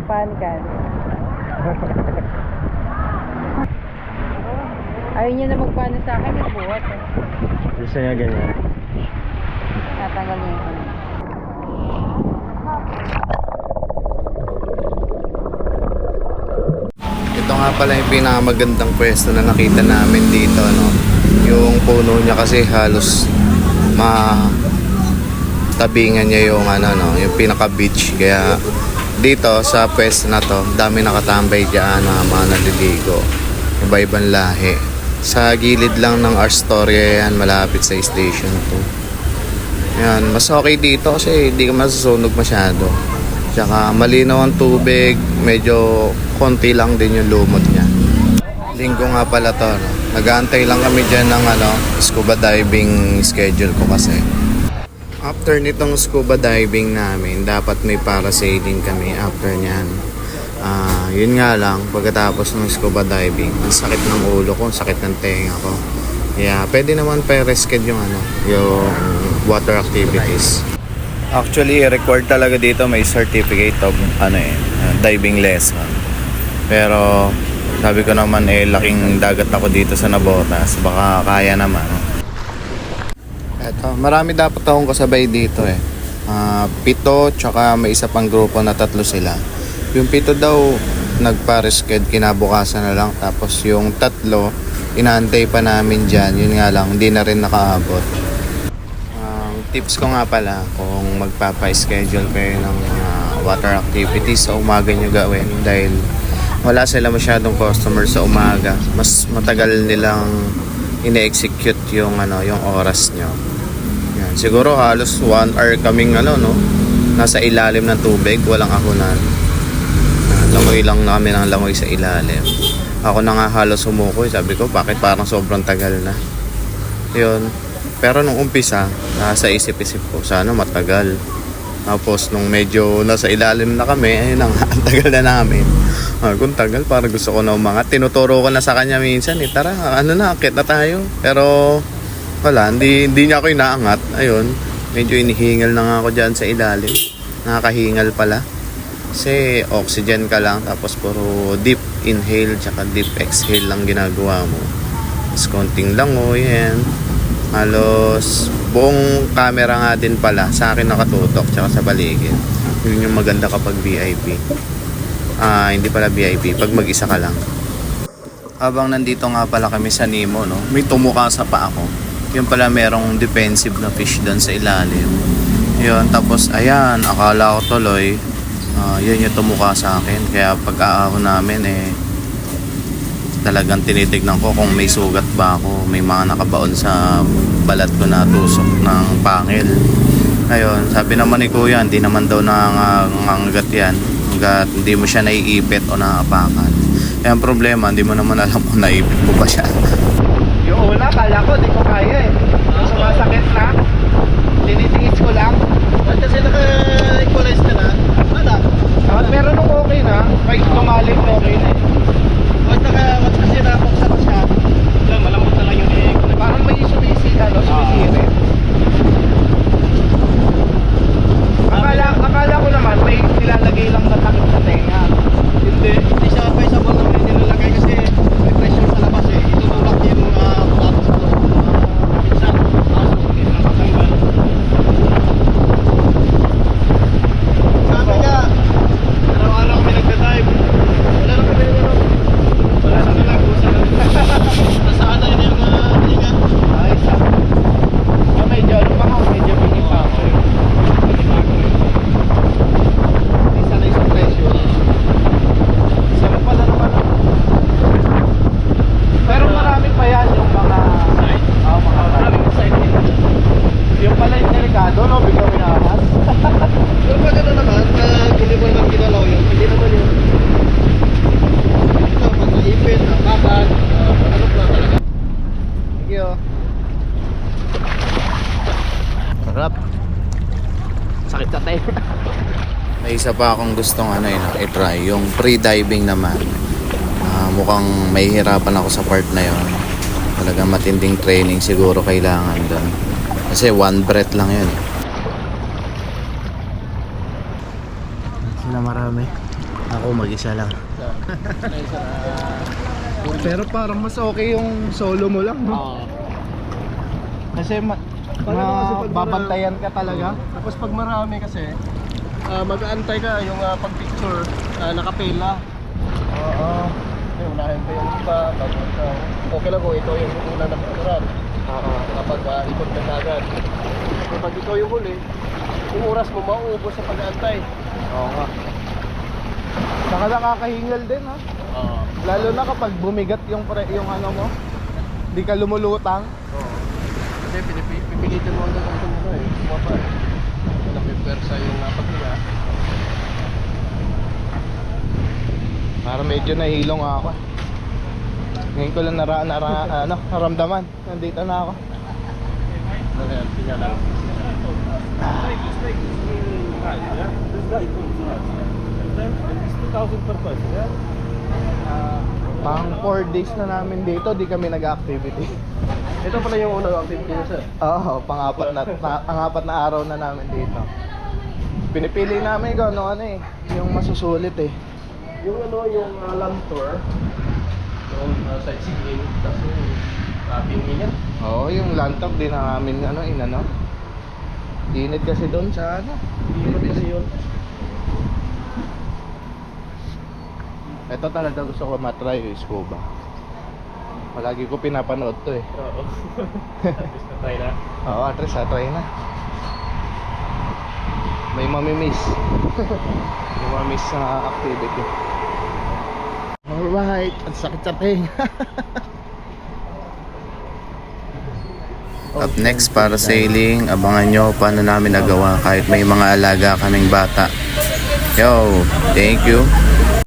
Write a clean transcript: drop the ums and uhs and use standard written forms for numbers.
panikan. Ayaw niya na magpano sa akin, nagbuhat eh. Gusto niya ganyan. Natanggal niya yung ano. Ito nga pala yung pinakamagandang pwesto na nakita namin dito, no? Yung puno niya kasi halos tabingan niya yung ano, no? Yung pinaka beach. Kaya dito sa pwesto na to, dami nakatambay dyan na mga naliligo. Iba-ibang lahi. Sa gilid lang ng Astoria yan, malapit sa Station 2. Yan, mas okay dito kasi hindi ka masusunog masyado. Tsaka malinaw ang tubig, medyo konti lang din yung lumot niya. Linggo nga pala to, no? Nag-aantay lang kami dyan ng scuba diving schedule ko kasi. After nitong scuba diving namin, dapat may parasailing kami after nyan. Yun nga lang, pagkatapos ng scuba diving, ang sakit ng ulo ko, ang sakit ng tenga ko. Kaya pwede naman pa-rescue yung yung water activities. Actually, required talaga dito may certificate of diving lesson. Pero sabi ko naman laking dagat ako dito sa Navotas, baka kaya naman. Eto, marami dapat akong kasabay dito 7, tsaka may isa pang grupo na 3 sila. Yung 7 daw nagpa-rescue kinabukasan na lang, tapos yung 3 inaantay pa namin dyan. Yun nga lang, hindi na rin nakaabot. Tips ko nga pala, kung magpapa-schedule kayo ng water activities sa umaga nyo gawin, dahil wala sila masyadong customer sa umaga. Mas matagal nilang ine-execute yung yung oras nyo. Yan. Siguro halos 1 hour kaming nasa ilalim ng tubig, walang akunan. Langoy lang namin ang langoy sa ilalim. Ako na nga halos sumukoy. Sabi ko, bakit parang sobrang tagal na? Yun. Pero nung umpisa, nasa isip-isip ko, sana matagal. Tapos nung medyo nasa ilalim na kami, ayun ang tagal na namin. Kung tagal, parang gusto ko na umangat. Tinuturo ko na sa kanya minsan, tara, akit na tayo. Pero wala, hindi niya ako inaangat. Ayun, medyo inihingal na nga ako dyan sa ilalim. Nakakahingal pala. Kasi oxygen ka lang, tapos puro deep inhale tsaka deep exhale lang ginagawa mo. Tapos konting langoy, yan. Halos buong camera nga din pala sa akin nakatutok tsaka sa baligid. Yun yung maganda kapag VIP. Hindi pala VIP, pag mag-isa ka lang. Habang nandito nga pala kami sa Nemo, no, may tumuka sa paa ko. Yun pala merong defensive na fish doon sa ilalim. Yun, tapos ayan, akala ko tuloy yun yung tumuka sa akin. Kaya pag-aahon namin talagang tinitignan ko kung may sugat ba ako, may mga nakabaon sa balat ko na tusok ng pangil. Ayun, sabi naman ni Kuya, hindi naman daw nangangagat yan hanggat hindi mo siya naiipit o naapakan. Kaya ang problema, hindi mo naman alam kung naipit mo ba siya. Yung una, kala ko, di ko kaya sumasakit na. Tinitingis ko lang. Ba't kasi naka-equalize ka na? Wala. Pero nung okay na, kahit tumalim, okay na Ba't kasi nakapuksa ka siya? Malambot na lang yung parang may sumisirit. Akala ko naman, may nilalagay lang na takip sa tenga. Hindi siya advisable na may nilalagay kasi may pressure sa labas itutulak yung tapos ko. Minsan, hindi na matanggal. Sabi ka, araw-araw kami nagda-dive. Wala na kami wala na nag-usa na. Nasaan na yun yung tinga? Ayos medyo pingi pa ako. Hindi sanay sa pressure. Sama pala naman pero marami pa yan yung mga side. Maraming side nila. Yung pala yung delikado, no? Biglang minahas. Pero pag ano naman, gulibol ng ginalaw yun, hindi naman yun. Ito, pag naipin, napakan, ano pa talaga. Thank you. Sarap. Sakit sa tayo. May isa pa akong gustong i-try, yung pre-diving naman. Mukhang mahihirapan ako sa part na yon. Talagang matinding training siguro kailangan doon. Kasi 1 breath lang yun. Sila marami. Ako mag-isa lang. Pero parang mas okay yung solo mo lang, no? Kasi babantayan ka talaga. Tapos pag marami kasi, mag-aantay ka yung pag-picture, nakapila. Oo. Unahin pa yung iba, okay lang kung ito yung una na pagkaran. Kapag ikot ka agad. Kapag ikaw yung huli, yung oras mo mauubos sa pag-aantay. Oo nga. Saka nakakahingal din, ha? Lalo na kapag bumigat yung ano mo, di ka lumulutang. Kasi pipilitin mo hanggang kung ano eh, kumapa eh. Napipersa yung pagkila. Para medyo nahilong ako. Ngayon ko lang naramdaman. Nandito na ako. Ayan, tingnan lang. Pang 4 days na namin dito, di kami nag-activity. Ito pala yung unang activity niya, sir. Oo, pang-apat na araw na namin dito. Pinipili namin kung ano eh, yung masusulit eh. Yung yung land tour, yung sightseeing, tapos yung pingingan. Oo, yung lantok din na namin inano. Init kasi doon sa ano. Hindi kasi yun. Ito talaga gusto ko matry yung scuba. Palagi ko pinapanood to eh. Oo. Tapos na-try na. Oo, at least try na. May mamimiss. May mamimiss na activity. Alright, ang sakit sa tenga. Up next para sailing, abangan nyo paano namin nagawa kahit may mga alaga kaming bata. Yo, thank you.